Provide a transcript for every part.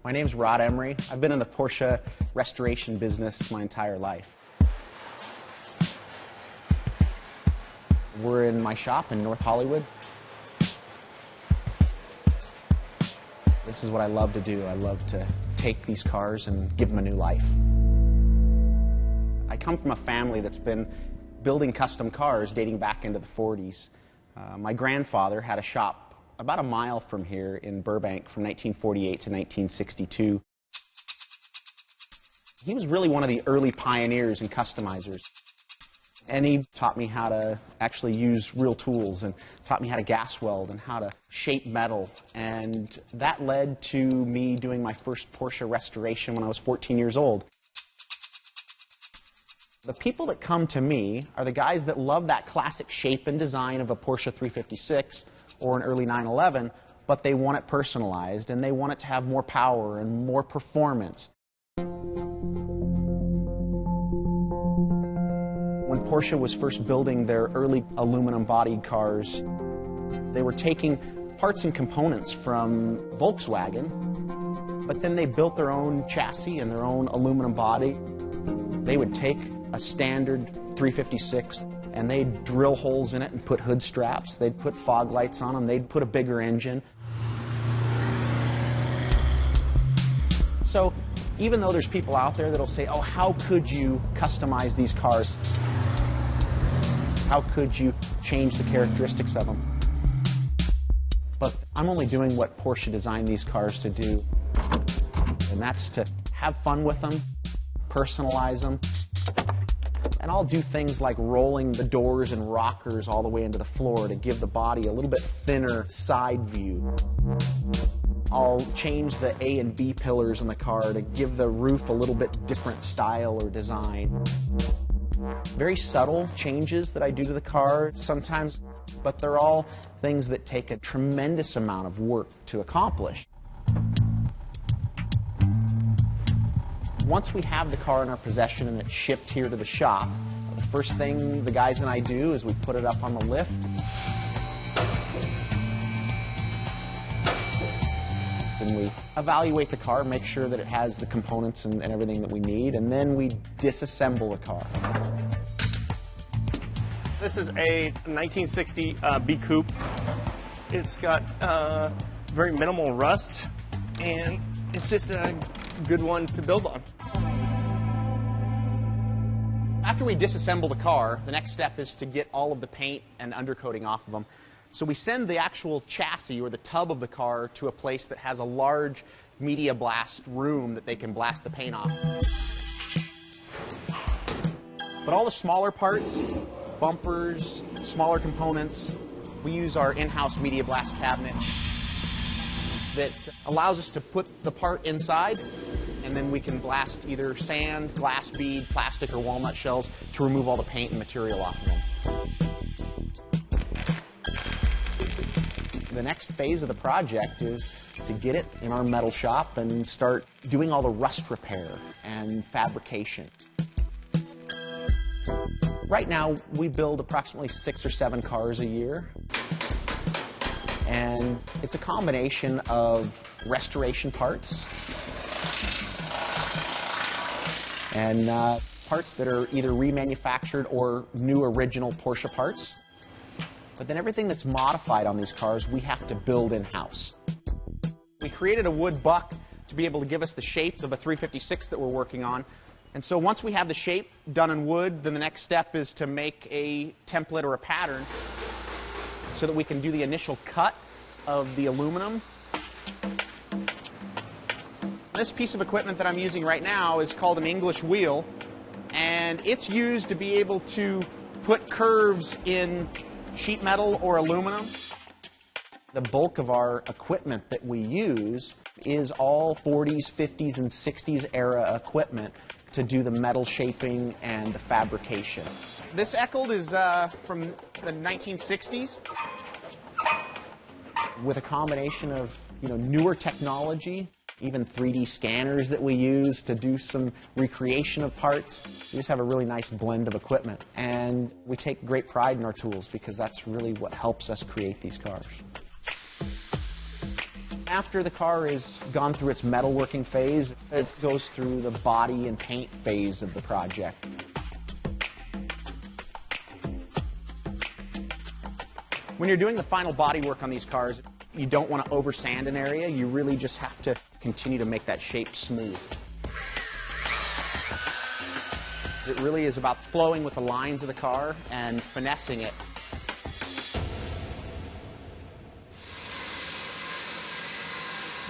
My name's Rod Emory. I've been in the Porsche restoration business my entire life. We're in my shop in North Hollywood. This is what I love to do. I love to take these cars and give them a new life. I come from a family that's been building custom cars dating back into the 40s. My grandfather had a shop about a mile from here in Burbank from 1948 to 1962. He was really one of the early pioneers and customizers. And he taught me how to actually use real tools and taught me how to gas weld and how to shape metal. And that led to me doing my first Porsche restoration when I was 14 years old. The people that come to me are the guys that love that classic shape and design of a Porsche 356 or an early 911, but they want it personalized and they want it to have more power and more performance. When Porsche was first building their early aluminum-bodied cars, they were taking parts and components from Volkswagen, but then they built their own chassis and their own aluminum body. They would take a standard 356 and they'd drill holes in it and put hood straps. They'd put fog lights on them. They'd put a bigger engine. So even though there's people out there that'll say, oh, how could you customize these cars? How could you change the characteristics of them? But I'm only doing what Porsche designed these cars to do, and that's to have fun with them, personalize them, and I'll do things like rolling the doors and rockers all the way into the floor to give the body a little bit thinner side view. I'll change the A and B pillars in the car to give the roof a little bit different style or design. Very subtle changes that I do to the car sometimes, but they're all things that take a tremendous amount of work to accomplish. Once we have the car in our possession and it's shipped here to the shop, the first thing the guys and I do is we put it up on the lift. And we evaluate the car, make sure that it has the components and everything that we need, and then we disassemble the car. This is a 1960 B Coupe. It's got very minimal rust, and it's just a good one to build on. After we disassemble the car, the next step is to get all of the paint and undercoating off of them. So we send the actual chassis or the tub of the car to a place that has a large media blast room that they can blast the paint off. But all the smaller parts, bumpers, smaller components, we use our in-house media blast cabinet that allows us to put the part inside, and then we can blast either sand, glass bead, plastic, or walnut shells to remove all the paint and material off of them. The next phase of the project is to get it in our metal shop and start doing all the rust repair and fabrication. Right now, we build approximately 6 or 7 cars a year. And it's a combination of restoration parts and parts that are either remanufactured or new original Porsche parts. But then everything that's modified on these cars, we have to build in-house. We created a wood buck to be able to give us the shapes of a 356 that we're working on. And so once we have the shape done in wood, then the next step is to make a template or a pattern so that we can do the initial cut of the aluminum. This piece of equipment that I'm using right now is called an English wheel, and it's used to be able to put curves in sheet metal or aluminum. The bulk of our equipment that we use is all 40s, 50s, and 60s era equipment to do the metal shaping and the fabrication. This Eccled is from the 1960s. With a combination of newer technology, even 3D scanners that we use to do some recreation of parts. We just have a really nice blend of equipment. And we take great pride in our tools because that's really what helps us create these cars. after the car is gone through its metalworking phase, it goes through the body and paint phase of the project. When you're doing the final body work on these cars, you don't want to over sand an area. You really just have to continue to make that shape smooth. It really is about flowing with the lines of the car and finessing it.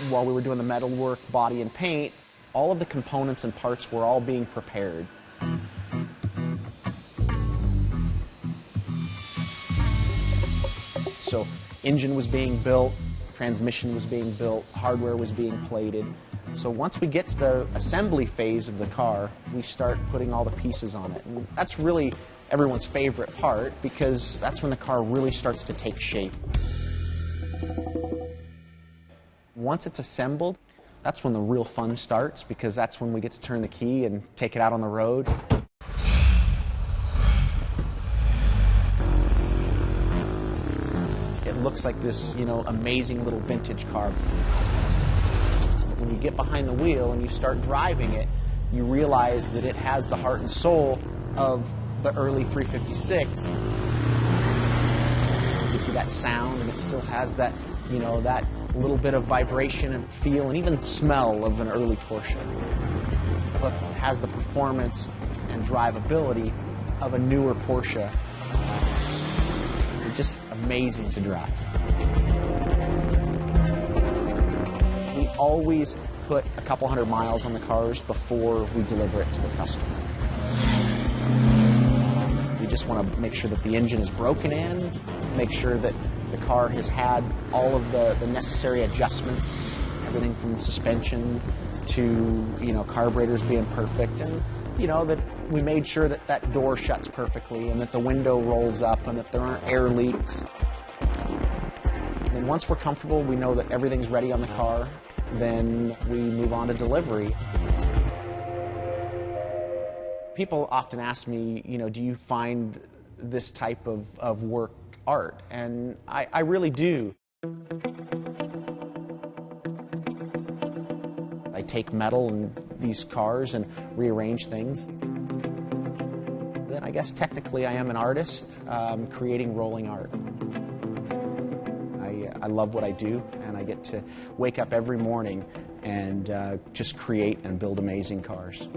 While we were doing the metal work, body and paint, all of the components and parts were all being prepared. So engine was being built, transmission was being built, hardware was being plated. So once we get to the assembly phase of the car, we start putting all the pieces on it. And that's really everyone's favorite part, because that's when the car really starts to take shape. Once it's assembled, that's when the real fun starts, because that's when we get to turn the key and take it out on the road. It looks like this, amazing little vintage car. When you get behind the wheel and you start driving it, you realize that it has the heart and soul of the early 356. It gives you that sound, and it still has that, that little bit of vibration and feel and even smell of an early Porsche. But it has the performance and drivability of a newer Porsche. It's just amazing to drive. We always put a couple hundred miles on the cars before we deliver it to the customer. We just want to make sure that the engine is broken in, make sure that the car has had all of the necessary adjustments, everything from the suspension to, carburetors being perfect, and, that we made sure that that door shuts perfectly and that the window rolls up and that there aren't air leaks. And once we're comfortable, we know that everything's ready on the car, then we move on to delivery. People often ask me, do you find this type of work art? And I really do. I take metal and these cars and rearrange things. Then I guess technically I am an artist creating rolling art. I love what I do, and I get to wake up every morning and just create and build amazing cars.